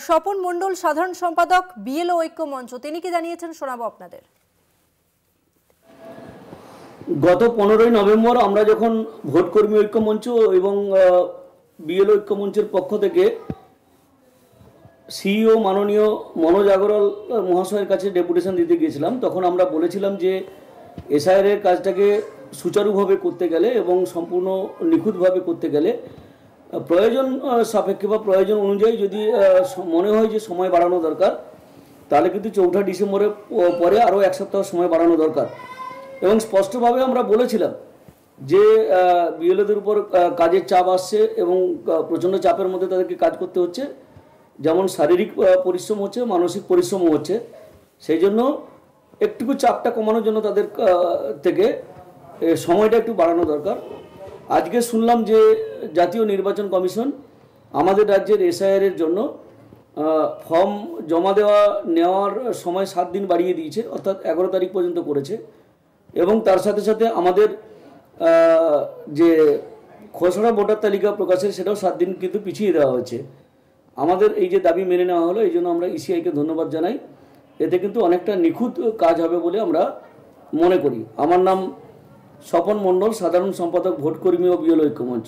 স্বপন মণ্ডল, সাধারণ সম্পাদক বিএলও ঐক্য মঞ্চ, তিনি কি জানিয়েছেন শোনাবো আপনাদের। গত 15ই নভেম্বর আমরা যখন ভোট কর্মী ঐক্য মঞ্চ এবং বিএলও ঐক্য মঞ্চের পক্ষ থেকে সিইও মাননীয় মনোজ আগরওয়াল মহাশয়ের কাছে ডেপুটেশন দিতে গিয়েছিলাম, তখন আমরা বলেছিলাম যে এসআইআর এর কাজটাকে সুচারুভাবে করতে গেলে এবং সম্পূর্ণ নিখুঁতভাবে করতে গেলে প্রয়োজন সাপেক্ষে বা প্রয়োজন অনুযায়ী যদি মনে হয় যে সময় বাড়ানো দরকার, তাহলে কিন্তু 4 ডিসেম্বরের পরে আরও 1 সপ্তাহ সময় বাড়ানো দরকার। এবং স্পষ্টভাবে আমরা বলেছিলাম যে বিএলওদের উপর কাজের চাপ আসছে এবং প্রচণ্ড চাপের মধ্যে তাদেরকে কাজ করতে হচ্ছে, যেমন শারীরিক পরিশ্রম হচ্ছে, মানসিক পরিশ্রমও হচ্ছে। সেই জন্য একটুকু চাপটা কমানোর জন্য তাদের থেকে সময়টা একটু বাড়ানো দরকার। আজকে শুনলাম যে জাতীয় নির্বাচন কমিশন আমাদের রাজ্যের এসআইআর এর জন্য ফর্ম জমা নেওয়ার সময় 7 দিন বাড়িয়ে দিয়েছে, অর্থাৎ 11 তারিখ পর্যন্ত করেছে। এবং তার সাথে সাথে আমাদের যে খসড়া ভোটার তালিকা প্রকাশের সেটাও 7 দিন কিন্তু পিছিয়ে দেওয়া হয়েছে। আমাদের এই যে দাবি মেনে নেওয়া হলো, এই জন্য আমরা ইসিআইকে ধন্যবাদ জানাই। এতে কিন্তু অনেকটা নিখুঁত কাজ হবে বলে আমরা মনে করি। আমার নাম স্বপন মণ্ডল, সাধারণ সম্পাদক ভোট কর্মী ও বিএলও ঐক্য মঞ্চ।